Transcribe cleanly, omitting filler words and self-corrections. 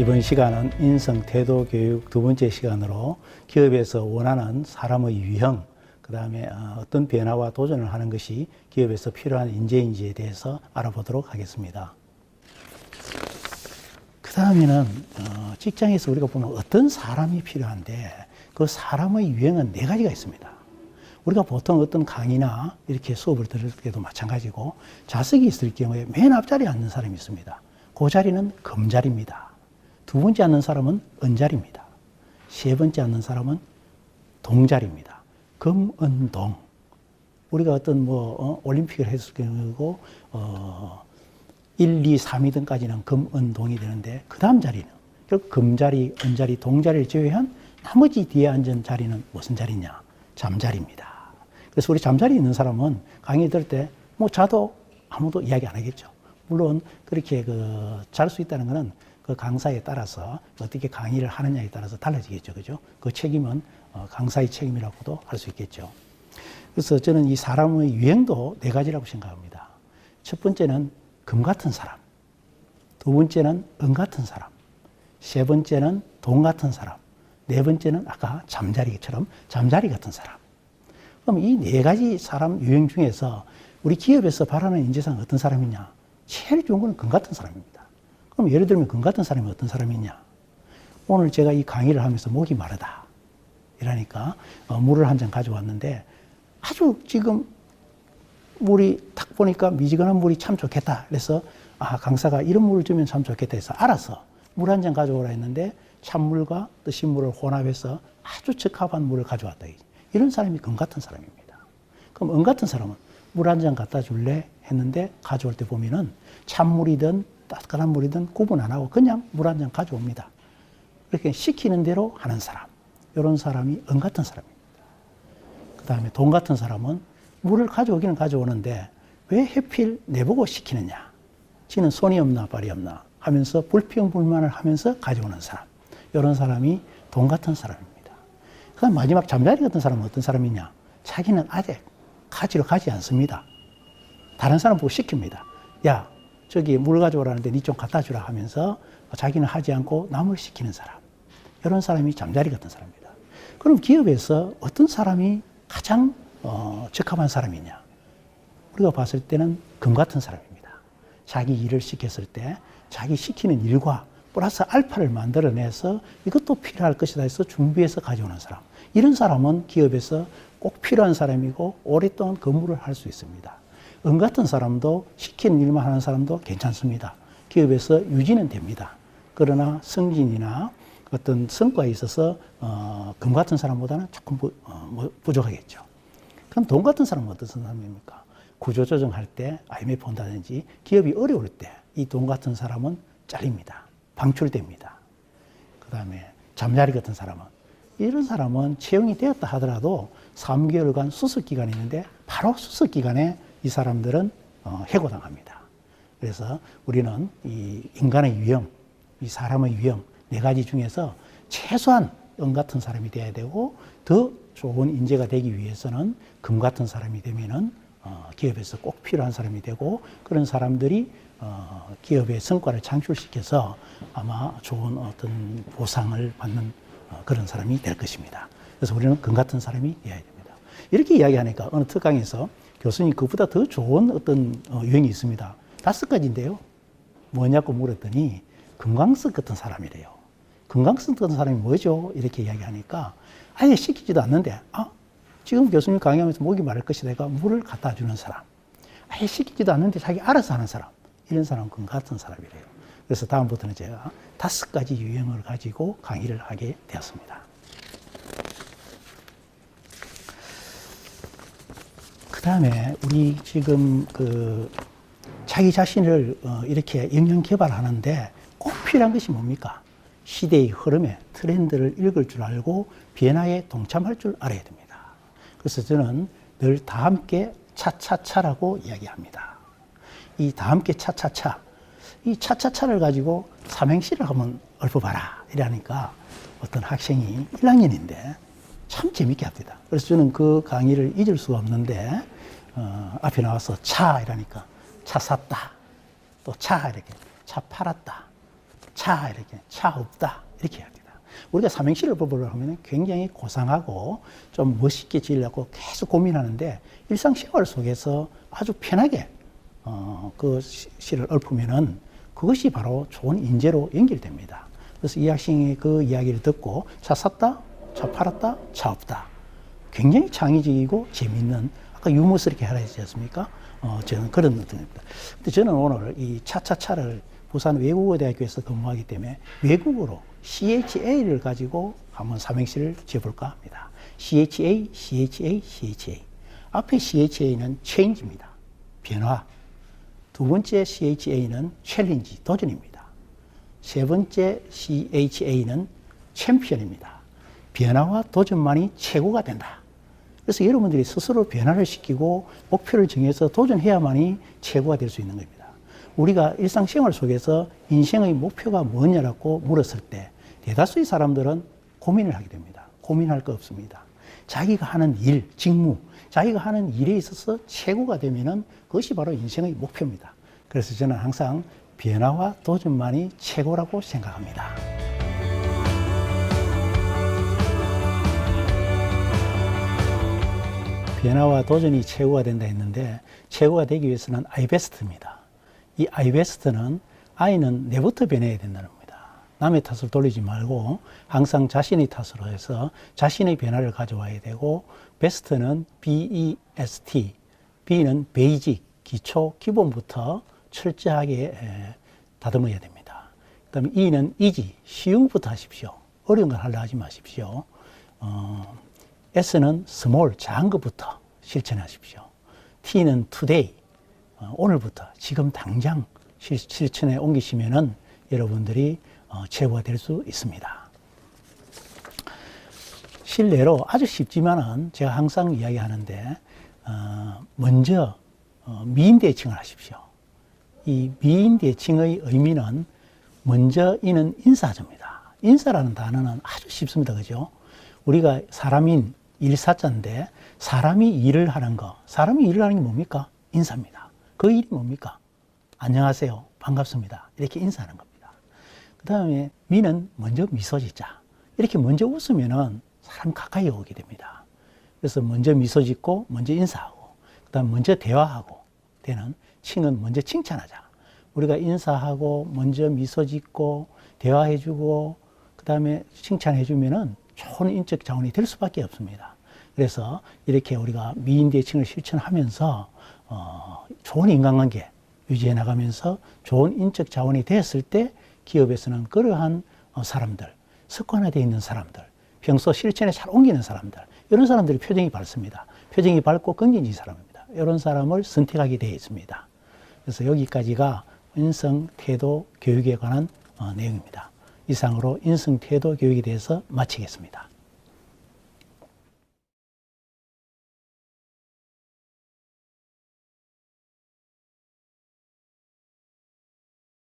이번 시간은 인성 태도 교육 두 번째 시간으로 기업에서 원하는 사람의 유형, 그 다음에 어떤 변화와 도전을 하는 것이 기업에서 필요한 인재인지에 대해서 알아보도록 하겠습니다. 그 다음에는 직장에서 우리가 보면 어떤 사람이 필요한데 그 사람의 유형은 네 가지가 있습니다. 우리가 보통 어떤 강의나 이렇게 수업을 들을 때도 마찬가지고 좌석이 있을 경우에 맨 앞자리에 앉는 사람이 있습니다. 그 자리는 금자리입니다. 두 번째 앉는 사람은 은자리입니다. 세 번째 앉는 사람은 동자리입니다. 금, 은, 동. 우리가 어떤 올림픽을 했을 경우고 1, 2, 3위등까지는 금, 은, 동이 되는데 그 다음 자리는 결국 금자리, 은자리, 동자리를 제외한 나머지 뒤에 앉은 자리는 무슨 자리냐? 잠자리입니다. 그래서 우리 잠자리에 있는 사람은 강의 들을 때 자도 아무도 이야기 안 하겠죠. 물론 그렇게 잘 수 있다는 것은 그 강사에 따라서 어떻게 강의를 하느냐에 따라서 달라지겠죠. 그죠? 그 책임은 강사의 책임이라고도 할 수 있겠죠. 그래서 저는 이 사람의 유형도 네 가지라고 생각합니다. 첫 번째는 금 같은 사람, 두 번째는 은 같은 사람, 세 번째는 동 같은 사람, 네 번째는 아까 잠자리처럼 잠자리 같은 사람. 그럼 이 네 가지 사람 유형 중에서 우리 기업에서 바라는 인재상 어떤 사람이냐? 제일 좋은 건 금 같은 사람입니다. 그럼 예를 들면 금 같은 사람이 어떤 사람이냐? 오늘 제가 이 강의를 하면서 목이 마르다. 이러니까 물을 한 잔 가져왔는데 아주 지금 물이 딱 보니까 미지근한 물이 참 좋겠다. 그래서 강사가 이런 물을 주면 참 좋겠다 해서 알아서 물 한 잔 가져오라 했는데 찬물과 뜨신 물을 혼합해서 아주 적합한 물을 가져왔다. 이런 사람이 금 같은 사람입니다. 그럼 은 같은 사람은 물 한 잔 갖다 줄래? 했는데 가져올 때 보면은 찬물이든 따뜻한 물이든 구분 안 하고 그냥 물 한 잔 가져옵니다. 그렇게 시키는 대로 하는 사람. 이런 사람이 은 같은 사람입니다. 그 다음에 동 같은 사람은 물을 가져오기는 가져오는데 왜 하필 내보고 시키느냐? 지는 손이 없나 발이 없나 하면서 불평불만을 하면서 가져오는 사람. 이런 사람이 동 같은 사람입니다. 그 다음 마지막 잠자리 같은 사람은 어떤 사람이냐? 자기는 아직 가지러 가지 않습니다. 다른 사람 보고 시킵니다. 야, 저기 물 가져오라는데 니 좀 갖다 주라 하면서 자기는 하지 않고 남을 시키는 사람. 이런 사람이 잠자리 같은 사람입니다. 그럼 기업에서 어떤 사람이 가장 적합한 사람이냐? 우리가 봤을 때는 금 같은 사람입니다. 자기 일을 시켰을 때 자기 시키는 일과 플러스 알파를 만들어내서 이것도 필요할 것이다 해서 준비해서 가져오는 사람. 이런 사람은 기업에서 꼭 필요한 사람이고 오랫동안 근무를 할 수 있습니다. 은 같은 사람도 시키는 일만 하는 사람도 괜찮습니다. 기업에서 유지는 됩니다. 그러나 승진이나 어떤 성과에 있어서 금 같은 사람보다는 조금 부족하겠죠. 그럼 동 같은 사람은 어떤 사람입니까? 구조조정할 때 IMF 온다든지 기업이 어려울 때 이 동 같은 사람은 잘립니다. 방출됩니다. 그 다음에 잠자리 같은 사람은 이런 사람은 채용이 되었다 하더라도 3개월간 수습기간이 있는데 바로 수습기간에 이 사람들은 해고당합니다. 그래서 우리는 이 인간의 유형, 이 사람의 유형 네 가지 중에서 최소한 은 같은 사람이 돼야 되고 더 좋은 인재가 되기 위해서는 금 같은 사람이 되면은 기업에서 꼭 필요한 사람이 되고 그런 사람들이 기업의 성과를 창출시켜서 아마 좋은 어떤 보상을 받는 그런 사람이 될 것입니다. 그래서 우리는 금 같은 사람이 되어야 됩니다. 이렇게 이야기하니까 어느 특강에서 교수님 그보다 더 좋은 어떤 유형이 있습니다. 5가지인데요. 뭐냐고 물었더니 금강석 같은 사람이래요. 금강석 같은 사람이 뭐죠? 이렇게 이야기하니까 아예 시키지도 않는데 지금 교수님 강의하면서 목이 마를 것이다 내가 물을 갖다 주는 사람. 아예 시키지도 않는데 자기 알아서 하는 사람. 이런 사람은 금 같은 사람이래요. 그래서 다음부터는 제가 5가지 유형을 가지고 강의를 하게 되었습니다. 그 다음에 우리 지금 자기 자신을 이렇게 영양 개발하는데 꼭 필요한 것이 뭡니까? 시대의 흐름에 트렌드를 읽을 줄 알고 변화에 동참할 줄 알아야 됩니다. 그래서 저는 늘 다 함께 차차차라고 이야기합니다. 이 다 함께 차차차, 이 차차차를 가지고 삼행시를 한번 읊어봐라 이러니까 어떤 학생이 1학년인데 참 재밌게 합니다. 그래서 저는 그 강의를 잊을 수가 없는데 앞에 나와서 차 이러니까 차 샀다, 또 차 이렇게 차 팔았다, 이렇게 차 없다 이렇게 합니다. 우리가 삼행시를 뽑으려고 하면 굉장히 고상하고 좀 멋있게 지으려고 계속 고민하는데 일상생활 속에서 아주 편하게 그 시를 읊으면은 그것이 바로 좋은 인재로 연결됩니다. 그래서 이 학생이 그 이야기를 듣고 차 샀다, 차 팔았다, 차 없다. 굉장히 창의적이고 재밌는 아까 유머스럽게 하라 했지 않습니까? 저는 그런 느낌입니다. 근데 저는 오늘 이 차차차를 부산 외국어대학교에서 근무하기 때문에 외국어로 CHA를 가지고 한번 삼행시를 지어볼까 합니다. CHA, CHA, CHA. 앞에 CHA는 change입니다. 변화. 두 번째 CHA는 챌린지, 도전입니다. 세 번째 CHA는 챔피언입니다. 변화와 도전만이 최고가 된다. 그래서 여러분들이 스스로 변화를 시키고 목표를 정해서 도전해야만이 최고가 될 수 있는 겁니다. 우리가 일상생활 속에서 인생의 목표가 뭐냐라고 물었을 때 대다수의 사람들은 고민을 하게 됩니다. 고민할 거 없습니다. 자기가 하는 일, 직무, 자기가 하는 일에 있어서 최고가 되면은 그것이 바로 인생의 목표입니다. 그래서 저는 항상 변화와 도전만이 최고라고 생각합니다. 변화와 도전이 최고가 된다 했는데 최고가 되기 위해서는 아이베스트입니다. 이 아이베스트는 I는 내부터 변해야 된다는 겁니다. 남의 탓을 돌리지 말고 항상 자신의 탓으로 해서 자신의 변화를 가져와야 되고 베스트는 BEST, B는 베이직, 기초, 기본부터 철저하게 다듬어야 됩니다. 그 다음에 E는 이지, 쉬운 것부터 하십시오. 어려운 걸 하려 하지 마십시오. S는 스몰, 작은 것부터 실천하십시오. T는 투데이, 오늘부터 지금 당장 실천에 옮기시면은 여러분들이 최고가 될 수 있습니다. 실례로 아주 쉽지만은 제가 항상 이야기하는데 먼저 미인대칭을 하십시오. 이 미인대칭의 의미는 먼저 이는 인사자입니다. 인사라는 단어는 아주 쉽습니다. 그죠? 우리가 사람인 일사자인데 사람이 일을 하는 거, 사람이 일을 하는 게 뭡니까? 인사입니다. 그 일이 뭡니까? 안녕하세요. 반갑습니다. 이렇게 인사하는 겁니다. 그 다음에 미는 먼저 미소 짓자. 이렇게 먼저 웃으면은 사람 가까이 오게 됩니다. 그래서 먼저 미소 짓고 먼저 인사하고 그 다음 먼저 대화하고 되는 칭은 먼저 칭찬하자. 우리가 인사하고 먼저 미소 짓고 대화해주고 그 다음에 칭찬해주면은 좋은 인적 자원이 될 수밖에 없습니다. 그래서 이렇게 우리가 미인대칭을 실천하면서 좋은 인간관계 유지해 나가면서 좋은 인적 자원이 되었을 때 기업에서는 그러한 사람들, 습관화되어 있는 사람들, 평소 실천에 잘 옮기는 사람들, 이런 사람들이 표정이 밝습니다. 표정이 밝고 긍정적인 사람입니다. 이런 사람을 선택하게 되어 있습니다. 그래서 여기까지가 인성, 태도, 교육에 관한 내용입니다. 이상으로 인성, 태도, 교육에 대해서 마치겠습니다.